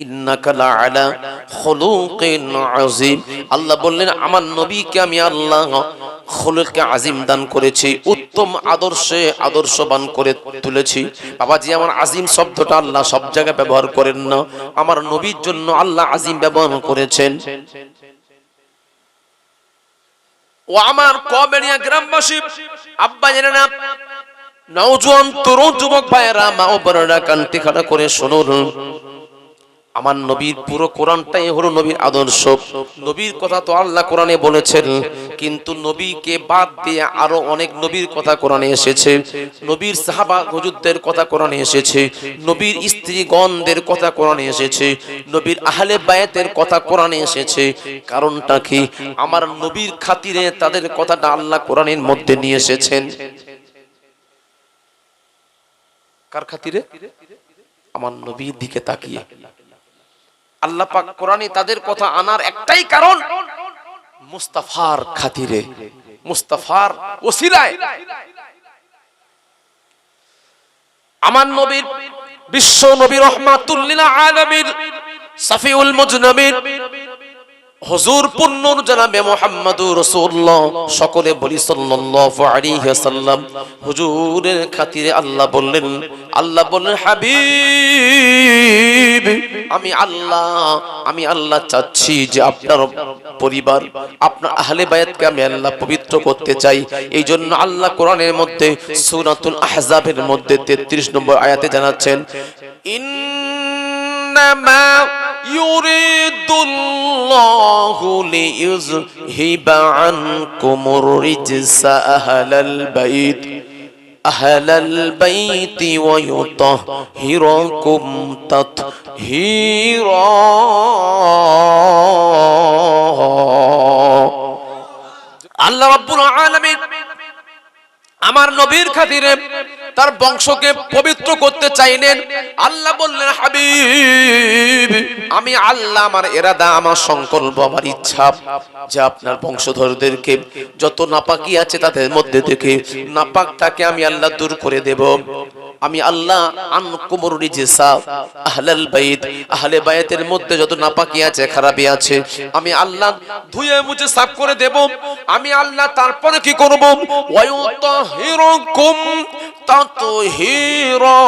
ইন্নাকা লাআলা খুলুকিন আযীম। আল্লাহ বললেন আমার নবীকে আমি আল্লাহ খুলুকে আযীম দান করেছি, উত্তম আদর্শে আদর্শবান করে তুলেছি। বাবাজি, আমার আযীম শব্দটা আল্লাহ সব জায়গায় ব্যবহার করেন না, আমার নবীর জন্য আল্লাহ আযীম ব্যবহার করেছেন। ও আমার কবেরিয়া গ্রামবাসী, আব্বা জানেন না, নওজোয়ান তরুণ যুবক ভাইয়েরা, মা ও বোনেরা, কান্তি খাড়া করে শুনুন। আমার নবীর পুরো কোরআনটাই হলো নবীর আদর্শ। নবীর কথা তো আল্লাহ কোরআনে বলেছেন, কিন্তু নবীকে বাদ দিয়ে আরো অনেক নবীর কথা কোরআনে এসেছে। নবীর সাহাবা হুজুরদের কথা কোরআনে এসেছে, নবীর স্ত্রীগণদের কথা কোরআনে এসেছে, নবীর আহলে বায়াতের কথা কোরআনে এসেছে। কারণটা কি? আমার নবীর খাতিরে তাদের কথাটা আল্লাহ কোরআনের মধ্যে নিয়ে এসেছেন। কার খাতিরে? আমার নবীর দিকে তাকিয়ে আল্লাহ পাক কোরআনে তাদের কথা আনার একটাই কারণ, মুস্তাফার খাতিরে, মুস্তাফার ওসিলায়। আমার নবীর, বিশ্ব নবী রহমাতুল লিল আলামিন, সাফিউল মুজনাবির হুজুর পুন্নুর জনাবে মুহাম্মদুর রাসূলুল্লাহ, সকলে বলি সাল্লাল্লাহু আলাইহি ওয়াসাল্লাম। হুজুরের খাতিরে আল্লাহ বললেন হাবিব, আমি আল্লাহ চাচ্ছি যে আপনার পরিবার, আপনার আহলে বায়াতকে আমি আল্লাহ পবিত্র করতে চাই। এই জন্য আল্লাহ কোরআনের মধ্যে সূরাতুল আহজাবের মধ্যে 33 নম্বর আয়াতে জানাচ্ছেন, ইন্নামা ইউরিদুল্লাহু লিইয়ুযহিবা আনকুমুর রিজসা আহলাল বাইতি ওয়া ইউতাহহিরাকুম তাতহীরা। আল্লাহ রাব্বুল আলামিন আমার নবীর খাতিরে তার বংশকে পবিত্র করতে চাইলেন। আল্লাহ বললেন হাবিব, আমি আল্লাহ, আমার ইরাদা, আমার সংকল্প, আমার ইচ্ছা যে আপনার বংশধরদেরকে যত নাপাকি আছে তাদের মধ্যে থেকে নাপাকটাকে আমি আল্লাহ দূর করে দেব। আমি আল্লাহ আনকুমুর রিজসা আহলাল বাইত, আহলে বায়াতের মধ্যে যত নাপাকি আছে, খারাপি আছে, আমি আল্লাহ ধুয়ে মুছে সাফ করে দেব। আমি আল্লাহ তারপরে কি করব? ওয়ায়ুতাহিরুকুম তাতহীরা,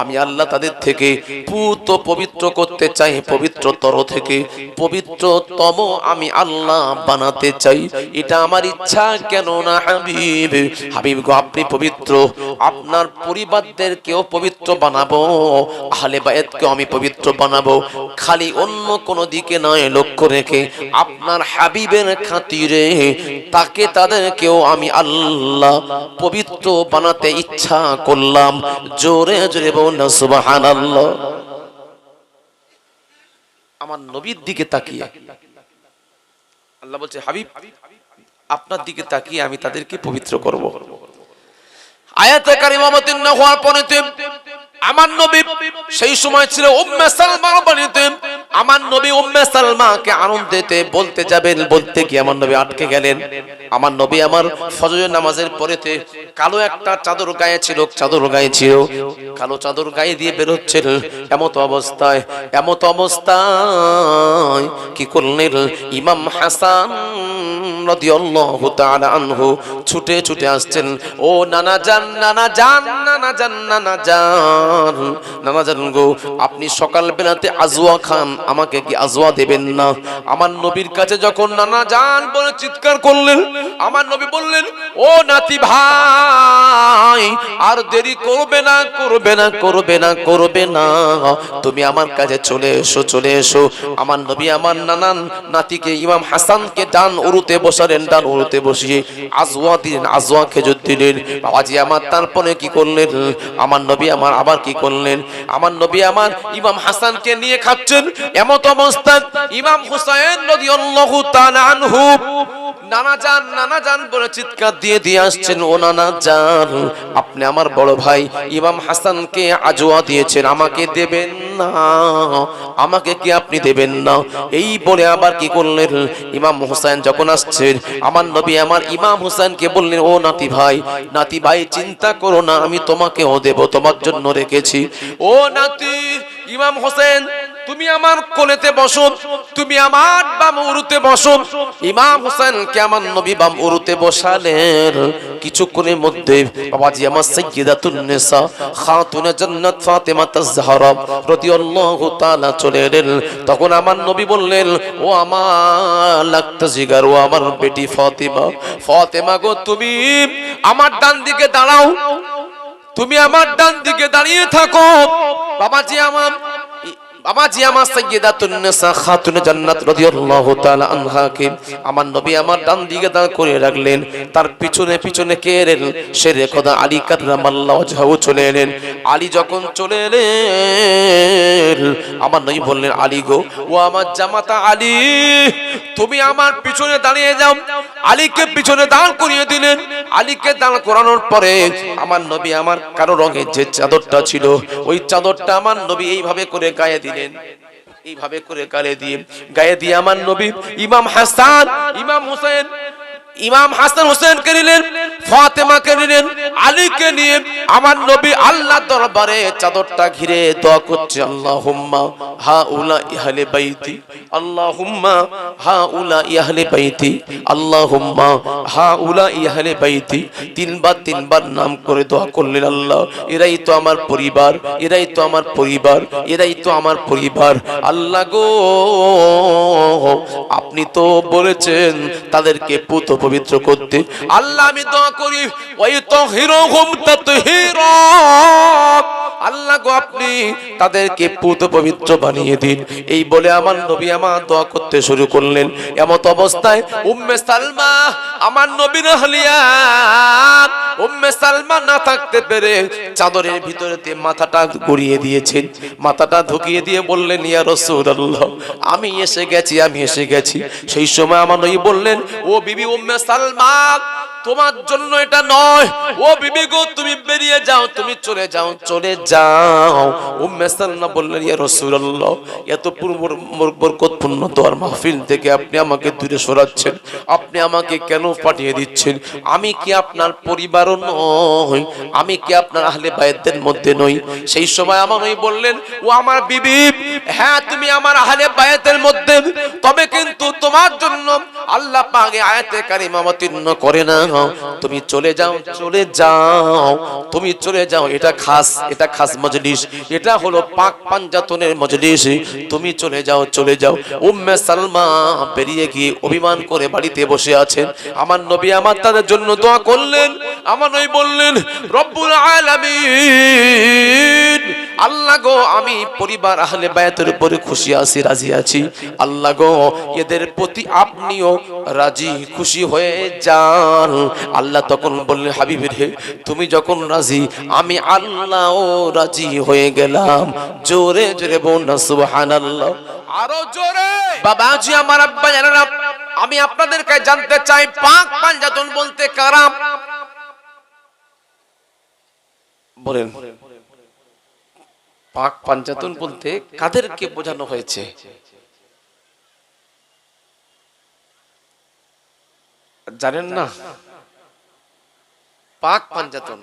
আমি আল্লাহ তাদের থেকে পুত পবিত্র করতে চাই, পবিত্রতর থেকে পবিত্রতম আমি আল্লাহ বানাতে চাই। এটা আমার ইচ্ছা। কেন না হাবিব গো, আপনি পবিত্র, আপনার পরিবারদেরকেও পবিত্র বানাবো, আহলে বায়াতকেও আমি পবিত্র বানাবো। খালি অন্য কোন দিকে নয়, লক্ষ্য রেখে আপনার হাবিবের খাতিরে তাকে তাদেরকেও আমি আল্লাহ পবিত্র বানাতে ইচ্ছা করলাম। জোরে জোরে বলুন সুবহানাল্লাহ। আমার নবীর দিকে তাকিয়ে আল্লাহ বলছে হাবিব, আপনার দিকে তাকিয়ে আমি তাদেরকে পবিত্র করব। আয়াতে কারিমা অবতীর্ণ হওয়ার পরে আমার নবী সেই সময় ছিল উম্মে সালমা বাড়িতে। আমার নবী উম্মে সালমাকে আনন্দেতে বলতে যাবেন, বলতে গিয়ে আমার নবী আটকে গেলেন। আমার নবী আমার ফজরের নামাজের পরেতে কালো একটা চাদর গায়ে ছিল, কালো চাদর গায়ে দিয়ে বের হচ্ছেন। এমত অবস্থায় কি করলেন? ইমাম হাসান রাদিয়াল্লাহু তাআলা আনহু ছুটে ছুটে আসছেন। ও নানা জান গো, আপনি সকাল বেলাতে আজওয়া খান, আমাকে কি আজওয়া দেবেন না? আমার নবীর কাছে যখন নানা জান বলে চিৎকার করলেন, আমার নবী বললেন, ও নাতি ভাই, আর দেরি করবে না, তুমি আমার কাছে চলে এসো। আমার নবী আমার নানান নাতিকে ইমাম হাসানকে ডান উরুতে বসিয়ে আজওয়া দিলেন, আজওয়া খেজুর দিলেন। বাবাজি আমার তারপরে কি করলেন? আমার নবী আমার আবার কি করলেন? আমার নবী আমার ইমাম হাসানকে নিয়ে খাচ্ছেন। এমত অবস্থায় ইমাম হুসাইন রাদিয়াল্লাহু তাআলা আনহু নানা জান বলে চিৎকার দিয়ে আসছেন, ও নানা জান, আপনি আমার বড় ভাই ইমাম হাসানকে আজওয়া দিয়েছেন, আমাকে দেবেন না, আমাকে কি আপনি দেবেন না? এই বলে আবার কি করলেন? ইমাম হুসাইন যখন আসছেন, আমার নবী আমার ইমাম হুসাইনকে বললেন, ও নাতি ভাই চিন্তা করো না, আমি তোমাকেও দেব, তোমার জন্য রেখেছি। ও নাতি, ইমাম হোসেন তুমি আমার কোলেতে বসো, তুমি আমার বাম উরুতে বসো। ইমাম হোসেনকে আমার নবী বাম উরুতে বসালেন। কিছুক্ষণের মধ্যে বাবাজি আমার সাইয়্যিদাতুন নিসা খাতুনে জান্নাত ফাতেমা তাজ-জাহরা রাদিয়াল্লাহু তাআলা চলে এলেন। তখন আমার নবী বললেন, ও আমার লাগতা জিগার, ও আমার বেটি ফাতেমা, ফাতেমা গো তুমি আমার ডান দিকে দাঁড়াও, তুমি আমার ডান দিকে দাঁড়িয়ে থাকো। বাবাজি আমার সাইয়্যিদাতুন নিসা খাতুনে জান্নাত রাদিয়াল্লাহু তাআলা আনহাকে আমার নবী আমার ডান দিকে দাঁড় করে রাখলেন। তার পিছনে পিছনে কে এলেন? শেরে খোদা আলী কাররামাল্লাহু ওয়াজহাহু চলে এলেন। আলী যখন চলে এলেন আমার নবী বললেন, আলী গো, ও আমার জামাতা আলী, তুমি আমার পিছনে দাঁড়িয়ে যাও। আলীকে পিছনে দাঁড় করিয়ে দিলেন। আলীকে দাঁড় করানোর পরে আমার নবী আমার কালো রঙের যে চাদরটা ছিল ওই চাদরটা আমার নবী এইভাবে করে গায়ে দিলেন। এইভাবে করে গায়ে দিয়ে আমার নবী ইমাম হাসান ইমাম হাসান হোসেনকে নিলেন, ফাতেমাকে নিলেন, আলীকে নিয়ে আমার নবী আল্লাহর দরবারে চাদরটা ঘিরে দোয়া করছে, আল্লাহুম্মা হাউলা আহলে বাইতি, আল্লাহুম্মা হাউলা আহলে বাইতি, আল্লাহুম্মা হাউলা আহলে বাইতি। তিনবার নাম করে দোয়া করলেন, আল্লাহ এরাই তো আমার পরিবার, এরাই তো আমার পরিবার, এরাই তো আমার পরিবার। আল্লাহ গো, আপনি তো বলেছেন তাদেরকে পুত পবিত্র করতে। আল্লাহ আমি দোয়া করি, ওই তাহিরুহুম তাতহীরা, আল্লাহ গো আপনি তাদেরকে পুত পবিত্র বানিয়ে দিন। এই বলে আমার নবী আমার দোয়া করতে শুরু করলেন। এমত অবস্থায় উম্মে সালমা আমার নবীর আহলিয়া, উম্মে সালমা না থাকতে পেরে চাদরের ভিতরেতে মাথাটা গড়িয়ে দিয়েছেন। মাথাটা ঢুকিয়ে দিয়ে বললেন, ইয়া রাসূলুল্লাহ, আমি এসে গেছি। সেই সময় আমার নবী বললেন, ও বিবি উম্মে সালমা, তোমার জন্য এটা নয়। ও বিবি গো, তুমি বেরিয়ে যাও, তুমি চলে যাও। উম্মে সালমা বললেন, ইয়া রাসূলুল্লাহ, এত বরকতপূর্ণ দোয়ার মাহফিল থেকে আপনি আমাকে দূরে সরাচ্ছেন, আপনি আমাকে কেন পাঠিয়ে দিচ্ছেন? আমি কি আপনার পরিবারও নই? আমি কি আপনার আহলে বাইতের মধ্যে নই? সেই সময় আমার নবী বললেন, ও আমার বিবি, হ্যাঁ তুমি আমার আহলে বাইতের মধ্যে, তবে কিন্তু তোমার জন্য আল্লাহ পাক আয়াতে কারিমা অবতীর্ণ করে না। তুমি চলে যাও, এটা খাস মজলিস, এটা হলো পাক পাঞ্জাতনের মজলিস, তুমি চলে যাও। উম্মে সালমা বেরিয়ে গিয়ে অভিমান করে বাড়িতে বসে আছেন। আমার নবী আমার তাদের জন্য দোয়া করলেন। আমার নবী বললেন, রব্বুল আলামিন, আল্লাহ গো, আমি পরিবার আহলে বায়াতের উপরে খুশি আছি, রাজি আছি। আল্লাহ গো, এদের প্রতি আপনিও রাজি খুশি হয়ে যান। আল্লাহ তখন বললেন, হাবিব রে, তুমি যখন রাজি, আমি আল্লাহও রাজি হয়ে গেলাম। জোরে জোরে বল না সুবহানাল্লাহ, আরো জোরে। বাবাজি আমার, আব্বা জানেন, আমি আপনাদেরকে জানতে চাই পাক পাঞ্জাতন বলতে কারা? বলেন, পাক পাঞ্জাতন বলতে কাদেরকে বোঝানো হয়েছে? জানেন না? পাক পাঞ্জাতন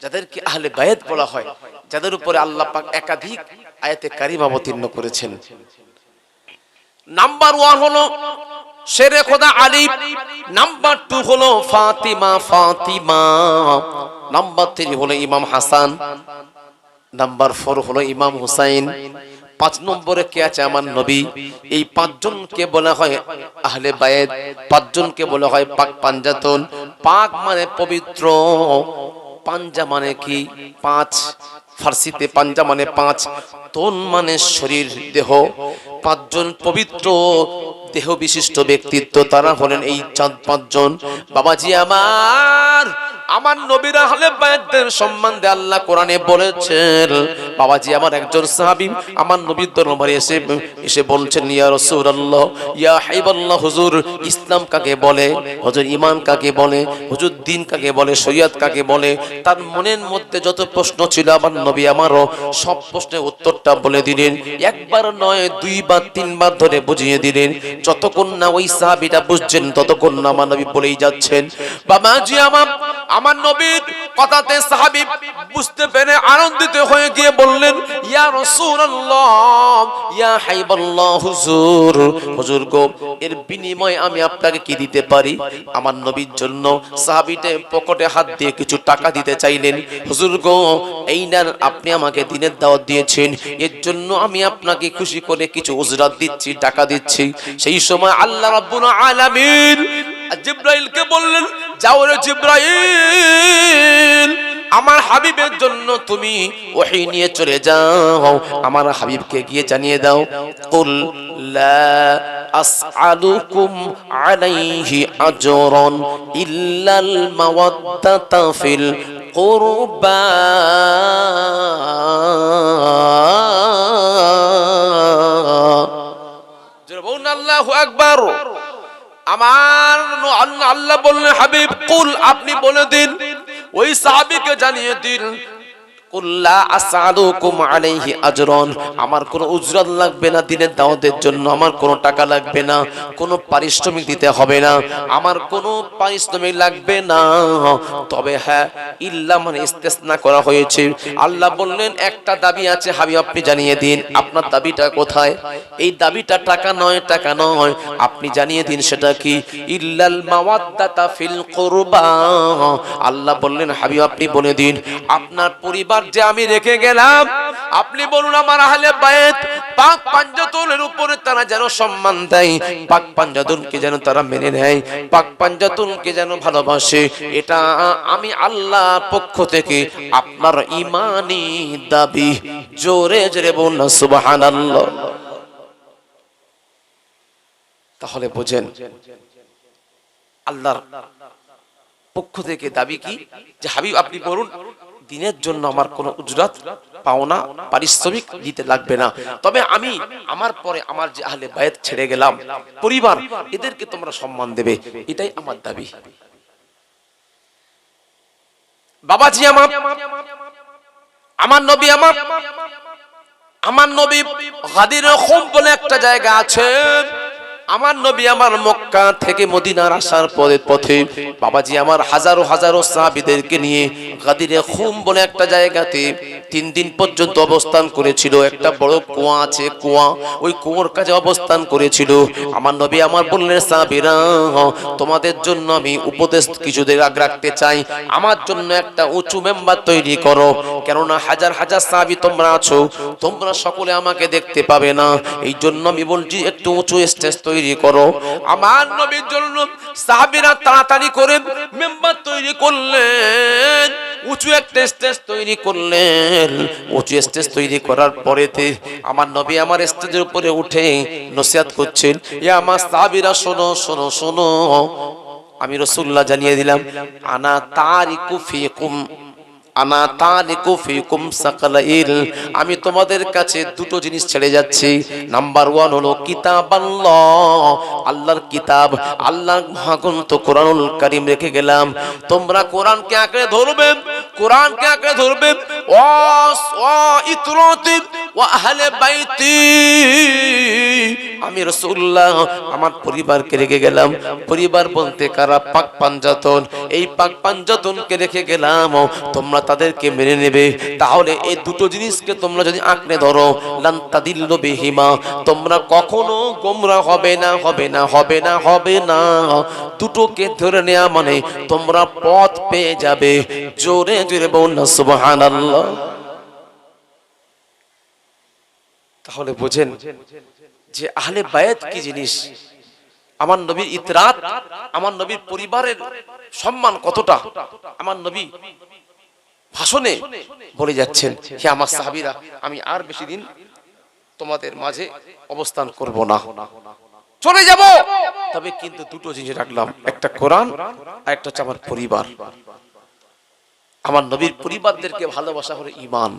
যাদেরকে আহলে বায়াত বলা হয়, যাদের উপরে আল্লাহ পাক একাধিক আয়াতে কারিমা অবতীর্ণ করেছেন। নাম্বার 1 হলো শেরে খোদা আলী, নাম্বার 2 হলো ফাতিমা, নাম্বার 3 হলো ইমাম হাসান, নাম্বার 4 হলো ইমাম হুসাইন, 5 নম্বরে কে আছে? আমার নবী। এই 5 জনকে বলা হয় আহলে বায়াত, 5 জনকে বলা হয় পাক পাঞ্জাতন। পাক মানে পবিত্র, পাঞ্জা মানে কি? 5, ফার্সিতে পাঞ্জা মানে 5, তন মানে শরীর, দেহ। 5 জন পবিত্র দেহ বিশিষ্ট ব্যক্তিত্ব, তারা হলেন এই 5 জন। বাবাজি আমার নবীর আহলে বায়াতদের সম্বন্ধে আল্লাহ কোরআনে বলেছেন। বাবাজি আমার একজন সাহাবী আমার নবীর দরবারে এসে বলছেন, ইয়া রাসূলুল্লাহ, ইয়া হাবিবাল্লাহ, হুজুর ইসলাম কাকে বলে? হুজুর ঈমান কাকে বলে? হুজুর দ্বীন কাকে বলে? শরীয়ত কাকে বলে? তার মনের মধ্যে যত প্রশ্ন ছিল আমার নবী আমারও সব প্রশ্নের উত্তরটা বলে দিলেন। একবার নয়, 2 বার 3 বার ধরে বুঝিয়ে দিলেন। যতক্ষণ না ওই সাহাবীটা বুঝছেন ততক্ষণ না আমার নবী বলেই যাচ্ছেন। বাবাজি আমার নবীর কথাতে সাহাবী বুঝতে পেরে আনন্দিত হয়ে গিয়ে বললেন, ইয়া রাসূলুল্লাহ, ইয়া হাবিবাল্লাহ, হুজুর, হুজুর গো, এর বিনিময়ে আমি আপনাকে কি দিতে পারি? আমার নবীর জন্য সাহাবীতে পকেটে হাত দিয়ে কিছু টাকা দিতে চাইলেন। হুজুর গো, এই নেন, আপনি আমাকে দিনের দাওয়াত দিয়েছেন, এর জন্য আমি আপনাকে খুশি করে কিছু উজরাত দিচ্ছি, টাকা দিচ্ছি। সেই সময় আল্লাহ রাব্বুল আলামিন জিবরাইলকে বললেন, যাও রে জিবরাইল, আমার হাবিবের জন্য তুমি ওহী নিয়ে চলে যাও, আমার হাবিবকে গিয়ে জানিয়ে দাও, কুল লা আসআলুকুম আলাইহি আজরান ইল্লাল মাওয়াদ্দাতা ফিল কুরবা। আল্লাহু আকবার। আমার আল্লাহ বললেন, হাবিব কুল, আপনি বলে দিন, ওই সাহাবীকে জানিয়ে দিন, কুল্লা আসআলুকুম আলাইহি আজরান, আমার কোনো উজরাত লাগবে না দিনের দাওয়াতের জন্য, আমার কোনো টাকা লাগবে না, কোনো পারিশ্রমিক দিতে হবে না, আমার কোনো পারিশ্রমিক লাগবে না। তবে হ্যাঁ, ইল্লা মানে ইস্তেসনা করা হয়েছে। আল্লাহ বললেন, একটা দাবি আছে হাবিব, আপনি জানিয়ে দিন, আপনার দাবিটা কোথায়? এই দাবিটা টাকা নয়, টাকা নয়, আপনি জানিয়ে দিন সেটা কি? ইল্লাল মাওয়াদ্দাতা ফিল কুরবা। আল্লাহ বললেন, হাবিব আপনি বলে দিন, আপনার পরিবার যে আমি রেখে গেলাম, আপনি বলুন আমার আহলে বায়াত পাক পাঞ্জাতনের উপরে তারা যেন সম্মান দেয়, পাক পাঞ্জাতনকে যেন তারা মেনে নেয়, পাক পাঞ্জাতনকে যেন ভালোবাসে। এটা আমি আল্লাহর পক্ষ থেকে আপনার ঈমানি দাবি। জোরে জোরে বলুন সুবহানাল্লাহ। তাহলে বোঝেন আল্লাহর পক্ষ থেকে দাবি কি, যে হাবিব আপনি বলুন, দিনের জন্য আমার কোনো উজরাত পাওনা পারিশ্রমিক দিতে লাগবে না, তবে আমি আমার পরে আমার যে আহলে বায়াত ছেড়ে গেলাম পরিবার, এদেরকে তোমরা সম্মান দেবে, এটাই আমার দাবি। বাবাজি আমার নবী আমার নবী গাদির খুম বলে একটা জায়গা আছে, আমার নবী আমার মক্কা থেকে মদিনার আসার পথে বাবাজি আমার হাজারো হাজারো সাহাবীদেরকে নিয়ে গাদিরে খুম বলে একটা জায়গাতে 3 দিন পর্যন্ত অবস্থান করেছিল। একটা বড় কুয়া আছে, কুয়া, ওই কুয়োর কাছে অবস্থান করেছিল। আমার নবী আমার বললেন, সাহাবীরা তোমাদের জন্য আমি উপদেশ কিছু রাখতে চাই, আমার জন্য একটা উঁচু মেম্বার তৈরি করো, কেননা হাজার হাজার সাহাবী তোমরা আছো, তোমরা সকলে আমাকে দেখতে পাবে না, এই জন্য আমি বলছি একটু উঁচু স্টেজ তৈরি করো। আমার নবীর জন্য সাহাবীরা তাড়াতাড়ি করে মেম্বার তৈরি করলেন, উঁচু একটা স্টেজ তৈরি করলেন। উঁচু স্টেজ তৈরি করার পরেতে আমার নবী আমার স্টেজের উপরে উঠে নসিহত করছেন, ইয়া আমার সাহাবীরা শোনো শোনো শোনো, আমি রাসূলুল্লাহ জানিয়ে দিলাম, আনা তারিকু ফিকুম আনা তারিকু ফিকুম সাকালাইল, আমি তোমাদের কাছে দুটো জিনিস ছেড়ে যাচ্ছি। নাম্বার 1 হলো কিতাবাল্লাহ, আল্লাহর কিতাব, আল্লাহর মহাগ্রন্থ কোরআনুল কারীম রেখে গেলাম, তোমরা কোরআনকে আঁকড়ে ধরবে, কোরআনকে আঁকড়ে ধরবে। ইতরাতি ওয়া আহলে বাইতি, আমি রাসূলুল্লাহ আমার পরিবারকে রেখে গেলাম। পরিবার বলতে কারা? পাক পাঞ্জাতন। এই পাক পাঞ্জাতনকে রেখে গেলাম, তোমরা তাদেরকে মেনে নেবে। তাহলে এই দুটো জিনিসকে তোমরা যদি আঁকড়ে ধরো, লান তাদিল্লু বিহিমা, তোমরা কখনো গোমরা হবে না, হবে না, হবে না, হবে না। দুটোকে ধরে নেওয়া মানে তোমরা পথ পেয়ে যাবে। জোরে জোরে বলুন সুবহানাল্লাহ। তাহলে বোঝেন যে আহলে বায়াত কি জিনিস, আমার নবীর ইতরাত, আমার নবীর পরিবারের সম্মান কতটা। আমার নবী ভাষণে বলে যাচ্ছেন, হে আমার সাহাবীরা, আমি আর বেশি দিন তোমাদের মাঝে অবস্থান করব না, চলে যাব, তবে কিন্তু দুটো জিনিস রাখলাম, একটা কোরআন আর একটা হচ্ছে আমার পরিবার। আমার নবীর পরিবারদেরকে ভালোবাসা হলো ঈমান।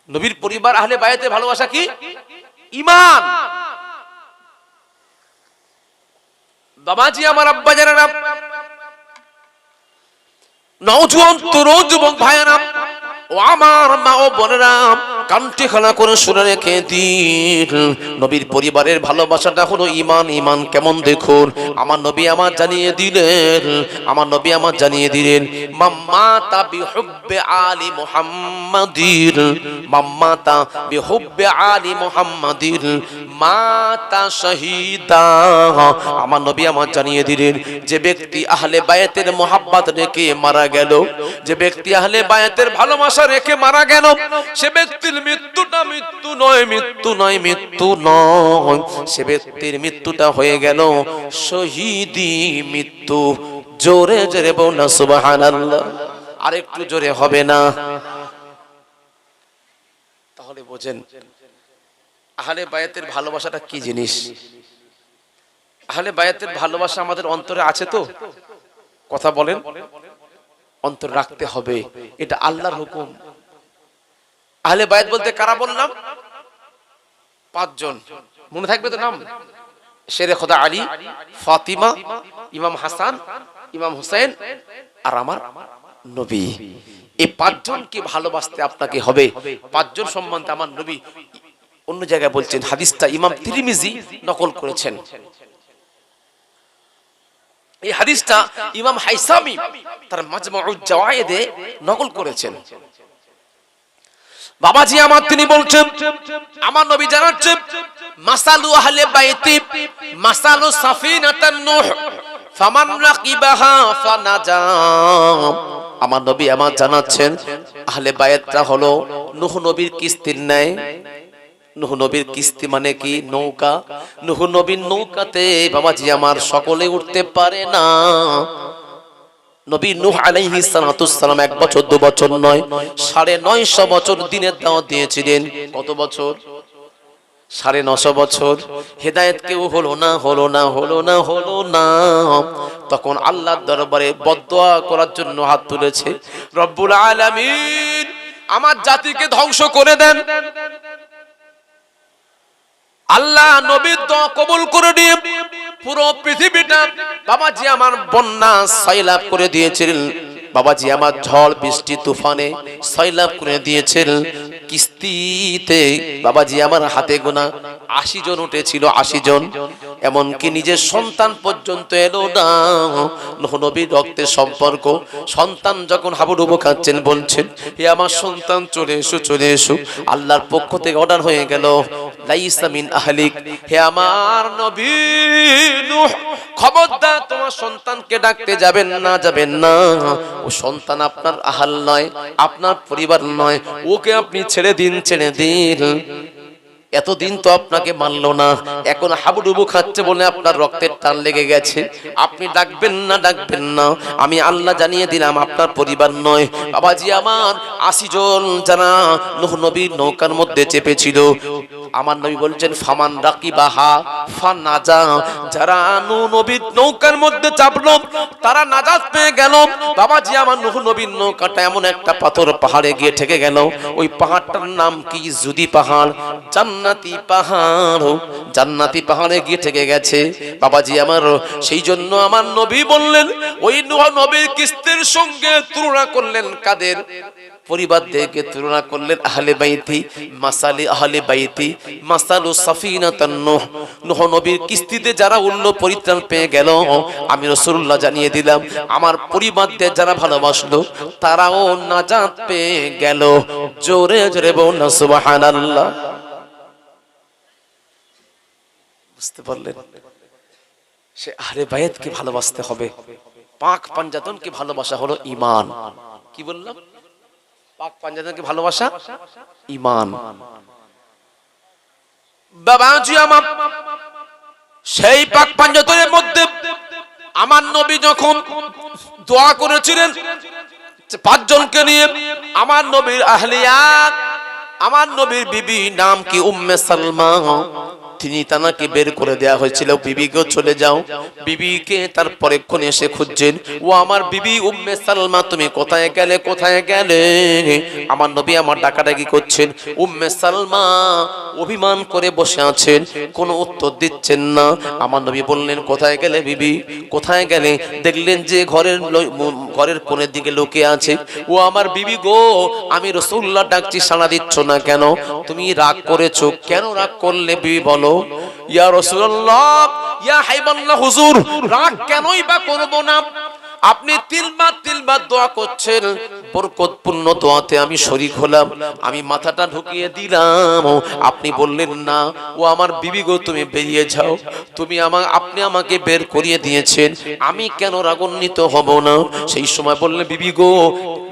নবীর পরিবার আহলে বায়াতের ভালোবাসা কি? ঈমান। বাবাজি আমার, আব্বা জানেন, নওজোয়ান তরুণ যুবক ভাইয়েরা ও আমার মা ও বোনেরা, কানটি খানা করে শুনে রেখে দিন। নবীর পরিবারের ভালোবাসাটা হলো ঈমান। ঈমান কেমন দেখুন, আমার নবী আমার জানিয়ে দিলেন, আমার নবী আমার জানিয়ে দিলেন, মাম্মাতা বিহুব্বি আলি মুহাম্মাদির, মাম্মাতা বিহুব্বি আলি মুহাম্মাদির মাতা শাহীদা। আমার নবী আমার জানিয়ে দিলেন, যে ব্যক্তি আহলে বায়াতের মোহাব্বত রেখে মারা গেল, যে ব্যক্তি আহলে বায়াতের ভালোবাসা রেখে মারা গেল, সে ব্যক্তির মৃত্যুটা মৃত্যু নয়, মৃত্যু নয়, মৃত্যু নয়, সে ব্যক্তির মৃত্যুটা হয়ে গেল শহীদি মৃত্যু। জোরে জোরে বলুন সুবহানাল্লাহ। আরেকটু জোরে হবে না? তাহলে বোঝেন আহলে বায়াতের ভালোবাসাটা কি জিনিস। আহলে বায়াতের ভালোবাসা আমাদের অন্তরে আছে তো? কথা বলেন। অন্তর রাখতে হবে, এটা আল্লাহর হুকুম। আহলে বায়াত বলতে কারা বললাম? 5 জন, মনে থাকবে তো নাম? শেরে খোদা আলী, ফাতিমা, ইমাম হাসান, ইমাম হুসাইন আর আমার নবী। এই 5 জনকে ভালোবাসতে আপনাকে হবে। 5 জন সম্বন্ধে আমার নবী অন্য জায়গায় বলছেন, হাদিসটা ইমাম তিরমিজি নকল করেছেন। এই হাদিসটা ইমাম হাইসামি তার মাজমুউজ জাওয়ায়েদে নকল করেছেন। বাবাজি আমার তিনি বলছেন, আমার নবী জানাচ্ছেন, মাসালু আহলে বাইতি মাসালু সাফিনাতান নূহ ফামান রাকিবাহা ফানাজা। আমার নবী আমার জানাচ্ছেন, আহলে বায়াতরা হলো নূহ নবীর কিস্তির ন্যায়। নূহ নবীর কিস্তি মানে কি? নৌকা। নূহ নবীর নৌকাতে বাবাজি আমার সকলে উঠতে পারে না। নবী নূহ আলাইহিস সালাতুস সালাম 1 বছর 2 বছর নয়, 950 বছর দিনের দাওয়াত দিয়েছিলেন। কত বছর? 950 বছর। হেদায়েত কেউ হলো না, হলো না, হলো না, হলো না। তখন আল্লাহর দরবারে বদদোয়া করার জন্য হাত তুলেছে, রব্বুল আলামিন আমার জাতিকে ধ্বংস করে দেন। আল্লাহ নবীর দোয়া কবুল করে নিয়ে পুরো পৃথিবীটা বাবাজি আমার বন্যা সয়লাব করে দিয়েছিলেন। বাবাজি আমার ঝড় বৃষ্টি তুফানে সয়লাব করে দিয়েছিলেন। কিস্তিতে বাবাজি আমার হাতে গোনা 80 জন উঠেছিল, 80 জন। এমনকি নিজের সন্তান পর্যন্ত এলো না। নূহ নবীর রক্তের সম্পর্ক। সন্তান যখন হাবুডুবু খাচ্ছেন বলছেন, হে আমার সন্তান চলে এসো, চলে এসো। আল্লাহর পক্ষ থেকে অর্ডার হয়ে গেল, লাইসা মিন আহলিক, হে আমার নবী নূহ খবরদার তোমার সন্তানকে ডাকতে যাবেন না, যাবেন না। ও সন্তান আপনার আহাল নয়, আপনার পরিবার নয়, ওকে আপনি ছেড়ে দিন, ছেড়ে দিন। এতদিন তো আপনাকে মানলো না, এখন হাবুডুবু খাচ্ছে বলে আপনার রক্তের টান লেগে গেছে, আপনি ডাকবেন না, ডাকবেন না। আমি আল্লাহ জানিয়ে দিলাম আপনার পরিবার নয়। বাবাজি আমার 80 জন যারা নূহ নবীর নৌকার মধ্যে চেপেছিল, আমার নবী বলছেন, ফামান রাকিবাহা ফানাজা, যারা নূহ নবীর নৌকার মধ্যে চাপলো তারা নাজাত পেয়ে গেল। বাবাজি আমার নূহ নবীর নৌকাটা এমন একটা পাথর পাহাড়ে গিয়ে ঠেকে গেল। ওই পাহাড়টার নাম কি? জুদি পাহাড়, জান্নাতি পাহাড়। জান্নাতি পাহাড়ে গিয়ে ঠেকে গেছে বাবাজি আমার। সেই জন্য আমার নবী বললেন, ওই নূহ নবীর কিস্তির সঙ্গে তুলনা করলেন কাদের? পরিবারদেরকে তুলনা করলেন আহলে বাইতি। মাসালি আহলে বাইতি মাসালু সাফিনাতান নূহ। নূহ নবীর কিস্তিতে যারা উল্ল পরিত্রাণ পেয়ে গেল, আমি রাসূলুল্লাহ জানিয়ে দিলাম আমার পরিবারদের যারা ভালোবাসলো তারাও নাজাত পেয়ে গেল। জোরে জোরে বলুন সুবহানাল্লাহ। বুঝতে পারলেন? সে আহলে বায়াতকে ভালোবাসতে হবে। পাক পাঞ্জাতনকে ভালোবাসা হলো ঈমান। কি বললাম? পাক পাঞ্জাতনকে ভালোবাসা ঈমান। বাবাজি আমার সেই পাক পাঞ্জাতনের মধ্যে আমার নবী যখন দোয়া করেছিলেন 5 জনকে নিয়ে, আমার নবীর আহলিয়াত, আমার নবীর বিবি নাম কি? উম্মে সালমা। তিনি তানাকে বের করে দেয়া হয়েছিল, বিবিকেও চলে যাও। বিবিকে তারপরে কোন এসে খুঁজছেন, ও আমার বিবি উম্মে সালমা তুমি কোথায় গেলে, কোথায় গেলে? আমার নবী আমার ডাকাডাকি করছেন। উম্মে সালমা অভিমান করে বসে আছেন, কোনো উত্তর দিচ্ছেন না। আমার নবী বললেন, কোথায় গেলে বিবি, কোথায় গেলে? দেখলেন যে ঘরের কোণের দিকে লুকিয়ে আছে। ও আমার বিবি গো, আমি রাসূলুল্লাহ ডাকছি, সাড়া দিচ্ছ না কেন? তুমি রাগ করেছো কেন? রাগ করলে বিবি বলো। ইয়া রাসূলুল্লাহ, ইয়া হাবিবাল্লাহ হুজুর, রাগ কেনই বা করব না? আপনি তিলবার দোয়া করছেন, বরকতপূর্ণ দোয়াতে আমি শরীক হলাম, আমি মাথাটা ঢুকিয়ে দিলাম। আপনি বললেন না, ও আমার বিবি গো তুমি বেরিয়ে যাও, আপনি আমাকে বের করিয়ে দিয়েছেন, আমি কেন রাগান্বিত হব না? সেই সময় বললেন, বিবি গো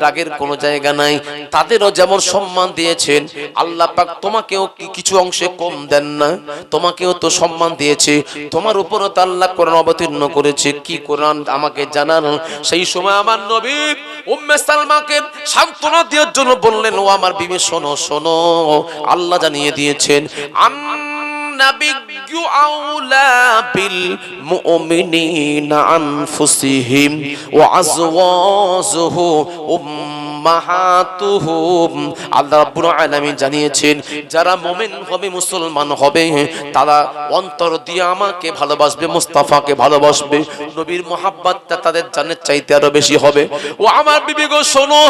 রাগের কোনো জায়গা নাই, তাদেরও যেমন সম্মান দিয়েছেন আল্লাহ পাক তোমাকেও কিছু অংশে কম দেন না, তোমাকেও তো সম্মান দিয়েছে, তোমার উপরও তো আল্লাহ কোরআন অবতীর্ণ করেছে। কি কোরআন আমাকে জানান। সেই সময় আমার নবী উম্মে সালমাকে সান্ত্বনা দেওয়ার জন্য বললেন, ও আমার বিবি শোনো শোনো, আল্লাহ জানিয়ে দিয়েছেন, النبي أولى بالمؤمنين أنفسهم وأزواجه উম্মাহাতুহুম। আল্লাহ রাব্বুল আলামিন জানিয়েছেন, যারা মুমিন হবে, মুসলমান হবে, তারা অন্তর দিয়ে আমাকে ভালোবাসবে, মুস্তাফাকে ভালোবাসবে, নবীর মুহাব্বতটা তাদের জানের চাইতে আরো বেশি হবে। ও আমার বিবি গো শোনো,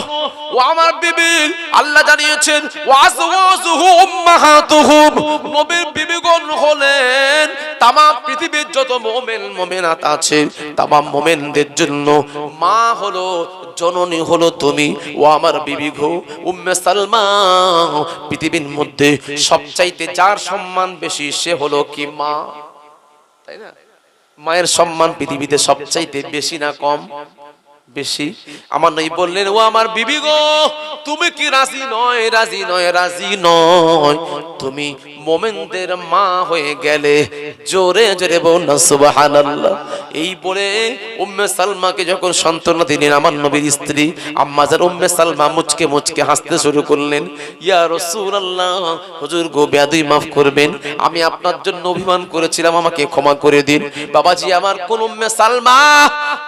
ও আমার বিবি, আল্লাহ জানিয়েছেন, ওয়াজওয়াজুহু উম্মাহাতুহুম, নবীর বিবিগণ হলেন তাম পৃথিবীর যত মুমিন মুমিনাত আছে, তাম মুমিনদের জন্য মা হলো, জননী হলো তুমি। ও আমার বিবি গো উম্মে সালমা, পৃথিবীর মধ্যে সবচাইতে যার সম্মান বেশি সে হলো কি মা, তাই না? মায়ের সম্মান পৃথিবীতে সবচাইতে বেশি না কম? বেশি। আমার নবী বললেন, ও আমার বিবি গো তুমি কি রাজি নয়, রাজি নয়, রাজি নয়? তুমি মুমিনদের মা হয়ে গেলে। জোরে জোরে বলুন সুবহানাল্লাহ। এই বলে উম্মে সালমাকে যখন সান্ত্বনা দিলেন আমার নবীর স্ত্রী আম্মা জান উম্মে সালমা মুচকে মুচকে হাসতে শুরু করলেন। ইয়া রাসূলুল্লাহ, হুজুর গো বেয়াদবি মাফ করবেন, আমি আপনার জন্য অভিমান করেছিলাম, আমাকে ক্ষমা করে দিন। বাবাজি আমার কোন উম্মে সালমা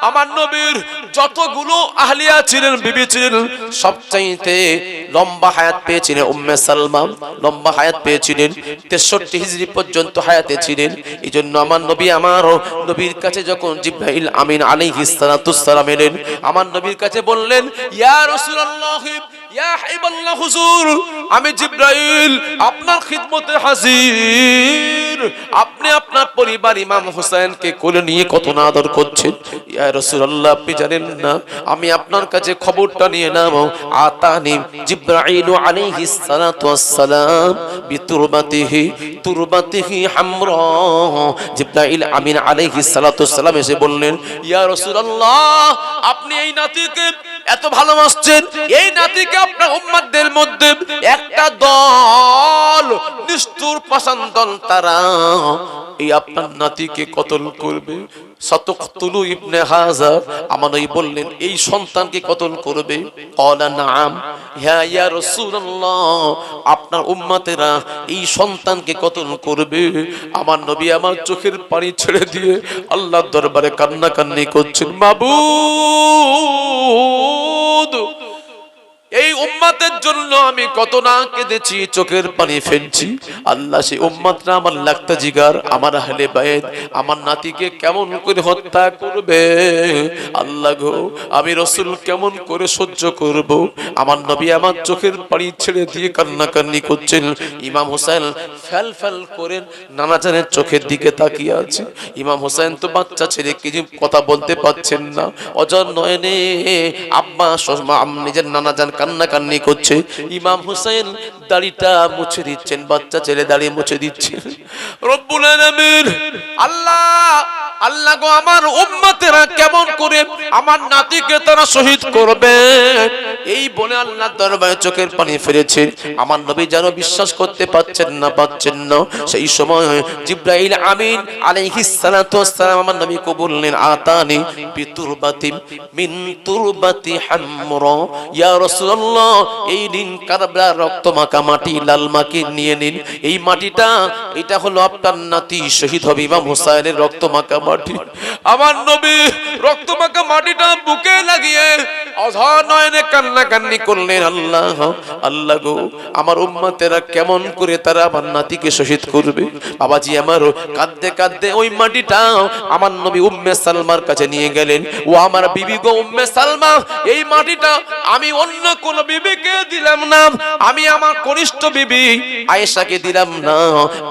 আমার নবীর যতগুলো আহলিয়া ছিলেন, বিবি ছিলেন, সবচাইতে লম্বা হায়াত পেয়েছিলেন উম্মে সালমা, লম্বা হায়াত পেয়েছিলেন, 63 হিজরি পর্যন্ত হায়াতে ছিলেন। এইজন্য আমার নবী, আমার নবীর কাছে যখন জিবরাইল আমিন আলাইহিস সালাতু সালাম এলেন, আমার নবীর কাছে বললেন, ইয়া রাসূলুল্লাহ, ইয়া হাবিবাল্লাহ হুজুর, আমি জিবরাইল আপনার খিদমতে হাজির। আপনি আপনার পরিবার ইমাম হোসেনকে কোলে নিয়ে কত না আদর করছেন। ইয়া রাসূলুল্লাহ, আপনি জানেন না, আমি আপনার কাছে খবরটা নিয়ে নাও। আতানি জিবরাইল আলাইহিস সালাতু ওয়াসসালাম তুরবাতিহি হামরা। জিবরাইল আমিন আলাইহিস সালাতু ওয়াসসালাম এসে বললেন, ইয়া রাসূলুল্লাহ, আপনি এই নাতিকে এত ভালোবাসছেন, এই নাতিকে আপনার উম্মতদের মধ্যে একটা দল, নিষ্ঠুর পাষাণ দল, তারা এই আপনার নাতিকে কতল করবে। সাতাকতুলু ইবনে হাযা, আমার নবী বললেন, এই সন্তানকে কতল করবে। ক্বালা নাআম, হ্যাঁ ইয়া রাসূলুল্লাহ, আপনার উম্মতেরা এই সন্তানকে কতল করবে। আমার নবী আমার চোখের পানি ছেড়ে দিয়ে আল্লাহর দরবারে কান্নাকান্নি করছেন, মাবুদ, এই উম্মতের জন্য আমি কত না কেঁদেছি, চোখের পানি ফেলছি। আল্লাহ সেই উম্মতরা আমার লাগতা জিগার, আমার আহলে বাইত আমার নাতিকে কেমন করে হত্যা করবে। আল্লাহ গো, আমি রাসূল কেমন করে সহ্য করব। আমার নবী আমার চোখের পানি ছেড়ে দিয়ে কান্নাকান্নি করছেন। ইমাম হোসেন ফেল ফেল করে নানা জানের চোখের দিকে তাকিয়ে আছে। ইমাম হোসেন তো বাচ্চা ছেলে, কিছু কথা বলতে পারছেন না, অজর নয়নে আব্বা নিজের নানা জান কান্নাকান্নি করছে। ইমাম হোসেন দাড়িটা মুছে দিচ্ছেন, বাচ্চা ছেলে দাড়ি মুছে দিচ্ছে। রব্বুল আলামিন, আল্লাহ আল্লাহ গো, আমার উম্মতেরা কেমন করে আমার নাতিকে তারা শহীদ করবে। এই বলে আল্লাহর দরবারে চোখের পানি ফেলেছে। আমার নবী যেন বিশ্বাস করতে পাচ্ছেন না। সেই সময় জিবরাইল আমিন আলাইহিস সালাতু ওয়াস সালাম আমার নবীকে বললেন, আতানি বিতুরবাতিম মিন তুরবাতি হামরা, ইয়া রাসূলুল্লাহ এই নিন কারবালার রক্তমাখা মাটি, লাল মাটি নিয়ে নিন। এই মাটিটা এটা হলো আপনার নাতি শহীদ হবে ইমাম হুসাইনের রক্তমাখা মাটি। আমার নবী রক্তমাখা মাটিটা বুকে লাগিয়ে অঝর নয়নে কান্নাকান্নি করলেন, আল্লাহ গো, আমার উম্মতেরা কেমন করে তারা আমার নাতিকে শহীদ করবে। বাবাজি আমার কাঁদতে কাঁদতে ওই মাটিটা আমার নবী উম্মে সালমার কাছে নিয়ে গেলেন। ও আমার বিবি গো উম্মে সালমা, এই মাটিটা আমি অন্য কোন বিবিকে দিলাম না, আমি আমার কনিষ্ঠ বিবি আয়েশাকে দিলাম না,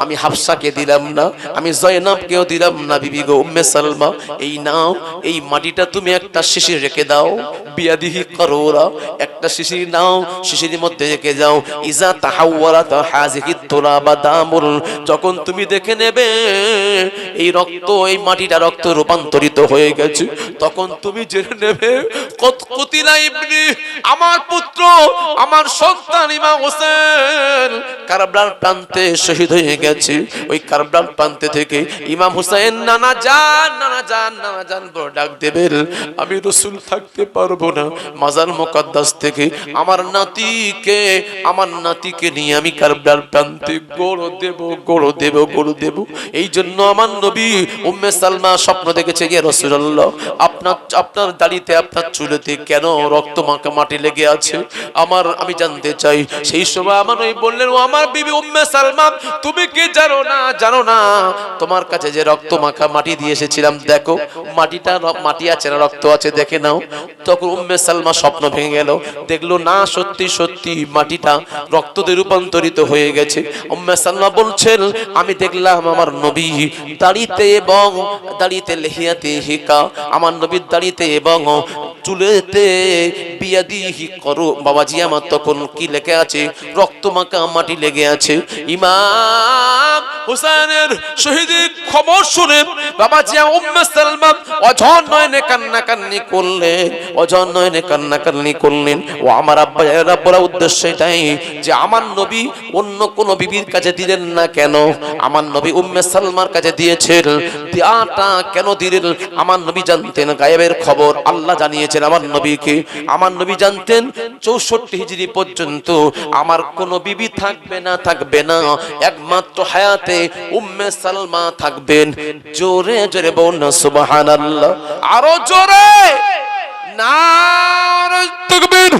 আমি হাফসাকে দিলাম না, আমি জয়নাবকেও দিলাম না। বিবি গো উম্মে সালমা, এই নাও, এই মাটিটা তুমি একটা শিশির রেখে দাও, বিয়াদিহি করোরা, একটা শিশির নাও, শিশির মধ্যে রেখে যাও। ইজা তাহাওয়ারাত হাযিহি তুরাবা দামুল, যখন তুমি দেখে নেবে এই রক্ত, এই মাটিটা রক্ত রূপান্তরিত হয়ে গেছে, তখন তুমি জেনে নেবে কুতিলা ইবনি, আমার পুত্র, আমার সন্তান ইমাম হোসেন কারবালার প্রান্তে শহীদ হয়ে গেছে। ওই কারবালার প্রান্তে থেকে ইমাম হোসেন নানা জান বলে ডাক দেবেন, আমি রাসূল থাকতে পারবো না, মাজার মুকদ্দাস থেকে আমার নাতিকে নিয়ে আমি কারবালার প্রান্তে গড় দেব। এই জন্য আমার নবী উম্মে সালমা স্বপ্ন দেখেছে, ইয়া রাসূলুল্লাহ আপনার দাড়িতে, আপনার চুলেতে কেন রক্তমাখা মাটি লেগে আছে, আমি জানতে চাই। সেই সময় আমার নবী বললেন, ও আমার বিবি উম্মে সালমা, তুমি কি জানো না তোমার কাছে যে রক্তমাখা মাটি দিয়ে এসেছিলাম, দেখো মাটি আছে না রক্ত আছে, দেখে নাও। তখন উম্মে সালমা স্বপ্ন ভেঙে গেল, দেখলো না সত্যি মাটিটা রক্তে রূপান্তরিত হয়ে গেছে। উম্মে সালমা বলছেন, আমি দেখলাম আমার নবী দাড়িতে লেহিয়াতে হিকা, আমার নবীর দাড়িতে এবং চুলেতে বিয়াদিহি করো। বাবাজি আমার তখন কি লেগে আছে, রক্তমাখা মাটি লেগে আছে। ইমাম হুসাইনের শহীদের খবর শুনে বাবাজি উম্মে সালমা অঝর নয়নে কান্নাকান্নি করলেন। ও আমার আব্বা বলার উদ্দেশ্য এটাই যে আমার নবী অন্য কোন বিবির কাছে দিলেন না কেন, আমার নবী উম্মে সালমার কাছে দিয়েছেন। দেয়াটা কেন দিলেন? আমার নবী জানতেন গায়েবের খবর, আল্লাহ জানিয়েছেন আমার নবীকে। আমার নবী জানতেন 64 হিজরি পর্যন্ত আমার কোন বিবি থাকবে না, একমাত্র হায়াতে উম্মে সালমা থাকবেন। জোরে জোরে বলুন সুবহানাল্লাহ, আরো জোরে, নারে তাকবীর।